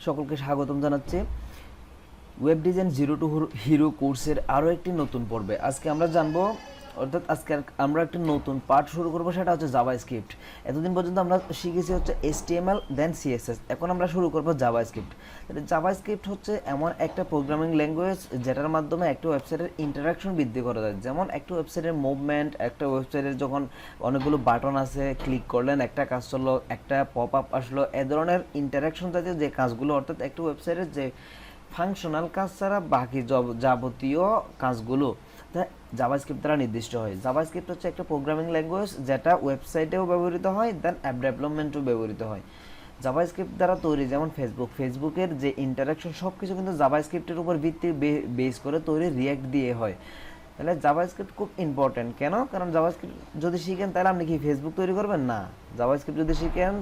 সকলকে স্বাগতম জানাচ্ছি web design zero two hero কোর্সের আরও একটি নতুন পর্বে। আজকে আমরা জানবো, অর্থাৎ আজকে আমরা একটি নতুন পার্ট শুরু করবো, সেটা হচ্ছে জাভাস্ক্রিপ্ট। এতদিন পর্যন্ত আমরা শিখেছি হচ্ছে HTML দেন CSS, এখন আমরা শুরু করবো জাভাস্ক্রিপ্ট। জাভাস্ক্রিপ্ট হচ্ছে এমন একটা প্রোগ্রামিং ল্যাঙ্গুয়েজ যেটার মাধ্যমে একটা ওয়েবসাইটের ইন্টারাকশন বৃদ্ধি করা যায়। যেমন একটা ওয়েবসাইটের মুভমেন্ট, একটা ওয়েবসাইটের যখন অনেকগুলো বাটন আছে, ক্লিক করলেন একটা কাজ চললো, একটা পপ আপ আসলো, এ ধরনের ইন্টারাকশন জাতীয় যে কাজগুলো, অর্থাৎ একটা ওয়েবসাইটের যে ফাংশনাল কাজ ছাড়া বাকি যাবতীয় কাজগুলো জাভাস্ক্রিপ্ট দ্বারা নির্দিষ্ট হয়। জাভাস্ক্রিপ্ট হচ্ছে একটা প্রোগ্রামিং ল্যাঙ্গুয়েজ যেটা ওয়েবসাইটেও ব্যবহৃত হয়, দেন অ্যাপ ডেভেলপমেন্টেও ব্যবহৃত হয়। জাভাস্ক্রিপ্ট দ্বারা তৈরি যেমন ফেসবুকের যে ইন্টারাকশন সব কিছু কিন্তু জাভাস্ক্রিপ্টের উপর বেস করে তৈরি, রিয়াক্ট দিয়ে হয়। তাহলে জাভাস্ক্রিপ্ট খুব ইম্পর্টেন্ট। কেন? কারণ জাভাস্ক্রিপ্ট যদি শিখেন তাহলে আপনি কি ফেসবুক তৈরি করবেন না। জাভাস্ক্রিপ্ট যদি শিখেন,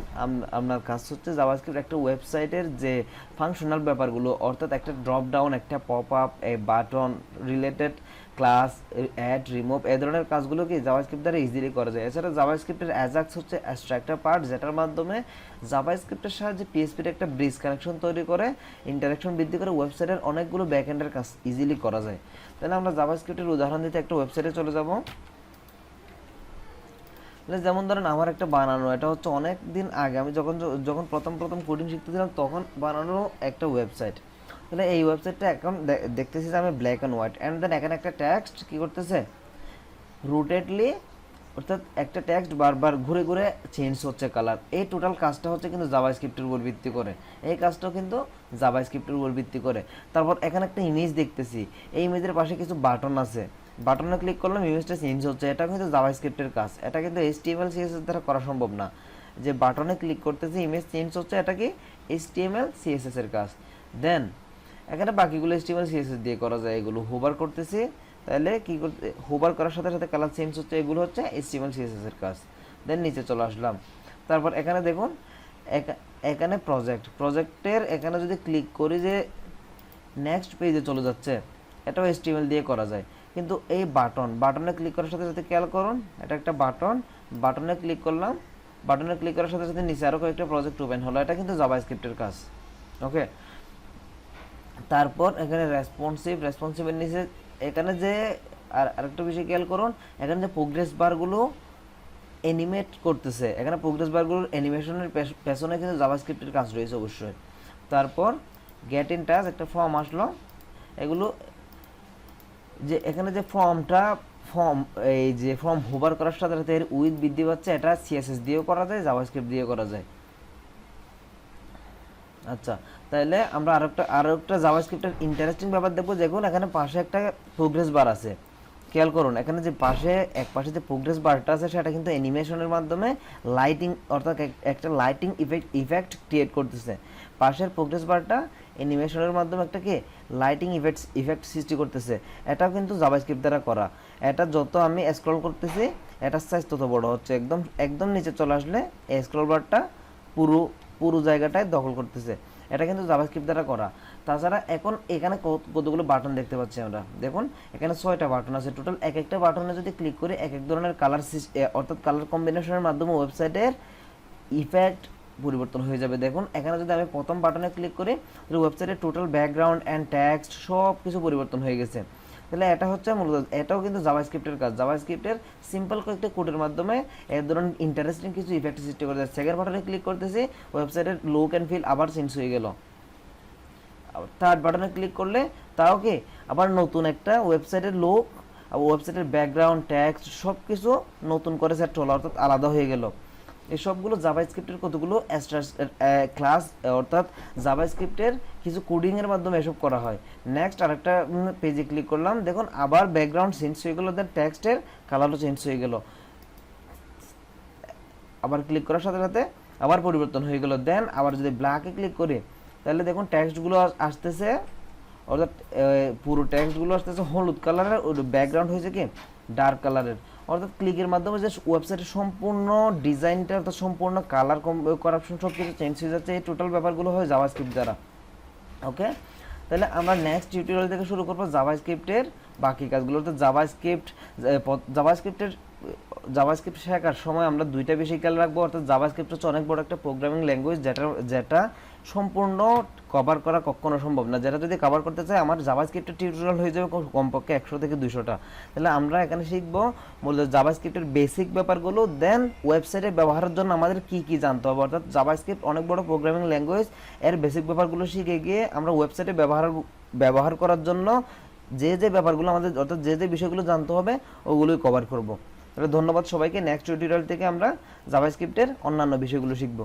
আপনার কাজ হচ্ছে জাভাস্ক্রিপ্ট একটা ওয়েবসাইটের যে ফাংশনাল ব্যাপারগুলো, অর্থাৎ একটা ড্রপ ডাউন, একটা pop up, a button, related class, add, remove, এই ধরনের কাজগুলো কি জাভাস্ক্রিপ্ট দ্বারা ইজিলি করা যায়। এছাড়া জাভাস্ক্রিপ্টের অ্যাজাক্স হচ্ছে অ্যাবস্ট্রাক্টর পার্ট, যেটার মাধ্যমে জাভাস্ক্রিপ্টের সাহায্যে পিএইচপির একটা ব্রিজ কানেকশন তৈরি করে ইন্টারাকশন বৃদ্ধি করে ওয়েবসাইটের অনেকগুলো ব্যাকএন্ডের কাজ ইজিলি করা যায়। তাহলে আমরা জাভাস্ক্রিপ্টের উদাহরণ দিতে একটা ওয়েবসাইটে চলে যাব। যেমন ধরেন আমার একটা বানানো, এটা হচ্ছে অনেক দিন আগে আমি যখন প্রথম কোডিং শিখতেছিলাম তখন বানানো একটা ওয়েবসাইট। তাহলে এই ওয়েবসাইটটা এখন দেখতেছি যে আমি black and white, and then এখানে একটা টেক্সট কি করতেছে, রুটেডলি, অর্থাৎ একটা টেক্সট বারবার ঘুরে ঘুরে চেঞ্জ হচ্ছে কালার। এই টোটাল কাজটা হচ্ছে কিন্তু জাভাস্ক্রিপ্টের উপর ভিত্তি করে, এই কাজটাও কিন্তু জাভাস্ক্রিপ্টের উপর ভিত্তি করে। তারপর এখানে একটা ইমেজ দেখতেছি, এই ইমেজের পাশে কিছু বাটন আছে, বাটনে ক্লিক করলাম, ইমেজটা চেঞ্জ হচ্ছে, এটা কিন্তু জাভাস্ক্রিপ্টের কাজ। এটা কিন্তু HTML CSS দ্বারা করা সম্ভব না। যে বাটনে ক্লিক করতেছি, ইমেজ চেঞ্জ হচ্ছে, এটা কি HTML CSS এর কাজ। দেন এখানে বাকিগুলো HTML CSS দিয়ে করা যায়। এগুলো হোভার করতেছি, তাহলে কি করতে, হোভার করার সাথে সাথে কালার চেঞ্জ হচ্ছে, এগুলো হচ্ছে HTML CSS এর কাজ। দেন নিচে চলে আসলাম। তারপর এখানে দেখুন, এখানে প্রজেক্টের এখানে যদি ক্লিক করি যে নেক্সট পেজে চলে যাচ্ছে, এটাও HTML দিয়ে করা যায়। কিন্তু এই বাটনে ক্লিক করার সাথে সাথে খেয়াল করুন, এটা একটা বাটনে ক্লিক করলাম, বাটনে ক্লিক করার সাথে সাথে নিচে আরও কয়েকটা প্রজেক্ট ওপেন হলো, এটা কিন্তু জাভাস্ক্রিপ্টের কাজ। ওকে, তারপর এখানে রেসপন্সিভের নিচে এখানে যে আরেকটা বিষয় খেয়াল করুন, এখানে যে প্রোগ্রেস বারগুলো অ্যানিমেট করতেছে, এখানে প্রোগ্রেস বারগুলোর অ্যানিমেশনের পেছনে কিন্তু জাভাস্ক্রিপ্টের কাজ রয়েছে অবশ্যই। তারপর গেট ইন টাচ, একটা ফর্ম আসলো, এগুলো যে এখানে যে এই যে ফর্ম হোভার করার সাথে সাথে এর উইথ বৃদ্ধি পাচ্ছে, এটা CSS দিয়েও করা যায়, জাভাস্ক্রিপ্ট দিয়েও করা যায়। আচ্ছা, তাহলে আমরা আরো একটা জাভাস্ক্রিপ্টের ইন্টারেস্টিং ব্যাপার দেখবো। দেখুন এখানে পাশে একটা প্রোগ্রেস বার আছে, খেয়াল করুন এখানে যে এক পাশে যে প্রোগ্রেস বারটা আছে, সেটা কিন্তু অ্যানিমেশনের মাধ্যমে লাইটিং, অর্থাৎ একটা লাইটিং ইফেক্ট ক্রিয়েট করতেছে। পাশের প্রোগ্রেস বারটা অ্যানিমেশনের মাধ্যমে একটা কি লাইটিং ইফেক্ট সৃষ্টি করতেছে, এটাও কিন্তু জাভাস্ক্রিপ্ট দ্বারা করা। এটা যত আমি স্ক্রল করতেছি, এটার সাইজ তত বড় হচ্ছে, একদম নিচে চলে আসলে এই স্ক্রল বারটা পুরো জায়গাটায় দখল করতেছে, এটা কিন্তু জাভাস্ক্রিপ্ট দ্বারা করা। তাছাড়া এখন এখানে কতগুলো বাটন দেখতে পাচ্ছি আমরা, দেখুন এখানে 6টা বাটন আছে টোটাল। একটা বাটনে যদি ক্লিক করি, এক ধরনের কালার, অর্থাৎ কালার কম্বিনেশনের মাধ্যমে ওয়েবসাইটের ইফেক্ট পরিবর্তন হয়ে যাবে। দেখুন এখানে যদি আমি প্রথম বাটনে ক্লিক করি, তাহলে ওয়েবসাইটের টোটাল ব্যাকগ্রাউন্ড অ্যান্ড টেক্সট সব কিছু পরিবর্তন হয়ে গেছে। তাহলে এটা হচ্ছে মূলত, এটাও কিন্তু জাভাস্ক্রিপ্টের কাজ। জাভাস্ক্রিপ্টের সিম্পল কয়েকটা কোডের মাধ্যমে এই ধরনের ইন্টারেস্টিং কিছু ইফেক্ট সৃষ্টি করে যাচ্ছে। সেকেন্ড বাটনে ক্লিক করতেছি, ওয়েবসাইটের লুক অ্যান্ড ফিল আবার চেঞ্জ হয়ে গেল। থার্ড বাটনে ক্লিক করলে তাও কি আবার নতুন একটা ওয়েবসাইটের লুক, ওয়েবসাইটের ব্যাকগ্রাউন্ড, টেক্সট সব কিছু নতুন করে সেট হলো, অর্থাৎ আলাদা হয়ে গেল। এই সবগুলো জাভাস্ক্রিপ্টের কতগুলো ক্লাস, অর্থাৎ জাভাস্ক্রিপ্টের কিছু কোডিং এর মাধ্যমে এসব করা হয়। নেক্সট আরেকটা পেজে ক্লিক করলাম, দেখুন আবার ব্যাকগ্রাউন্ড চেঞ্জ হয়ে গেল, দেন টেক্সটের কালারও চেঞ্জ হয়ে গেল। আবার ক্লিক করার সাথে সাথে আবার পরিবর্তন হয়ে গেল। দেন আবার যদি ব্ল্যাকে ক্লিক করি, তাহলে দেখুন টেক্সটগুলো আসতেছে, অর্থাৎ পুরো টেক্সটগুলো আসতেছে হলুদ কালারের, ব্যাকগ্রাউন্ড হয়েছে কি ডার্ক কালারের। অর্থাৎ ক্লিকের মাধ্যমে যে ওয়েবসাইটের সম্পূর্ণ ডিজাইনটা, অর্থাৎ সম্পূর্ণ কালার করাপশন সব কিছু চেঞ্জ হয়ে যাচ্ছে। এই টোটাল ব্যাপারগুলো হয় জাভাস্ক্রিপ্ট দ্বারা। ওকে, তাহলে আমরা নেক্সট টিউটোরিয়াল থেকে শুরু করবো জাভাস্ক্রিপ্টের বাকি কাজগুলো। তো জাভাস্ক্রিপ্ট শেখার সময় আমরা দুইটা বিষয় খেয়াল রাখবো, অর্থাৎ জাভাস্ক্রিপ্ট হচ্ছে অনেক বড় একটা প্রোগ্রামিং ল্যাঙ্গুয়েজ, যেটা সম্পূর্ণ কভার করা কখনো সম্ভব না। যেটা যদি কভার করতে চাই আমার জাভাস্ক্রিপ্টের টিউটোরিয়াল হয়ে যাবে কমপক্ষে 100 থেকে 200টা। তাহলে আমরা এখানে শিখবো মূলত জাভাস্ক্রিপ্টের বেসিক ব্যাপারগুলো, দেন ওয়েবসাইটে ব্যবহারের জন্য আমাদের কি কি জানতে হবে। অর্থাৎ জাভাস্ক্রিপ্ট অনেক বড় প্রোগ্রামিং ল্যাঙ্গুয়েজ, এর বেসিক ব্যাপারগুলো শিখে গিয়ে আমরা ওয়েবসাইটে ব্যবহার করার জন্য যে যে ব্যাপারগুলো আমাদের, অর্থাৎ যে যে বিষয়গুলো জানতে হবে ওগুলোই কভার করব। তাহলে ধন্যবাদ সবাইকে। নেক্সট টিউটোরিয়াল থেকে আমরা জাভাস্ক্রিপ্টের অন্যান্য বিষয়গুলো শিখব।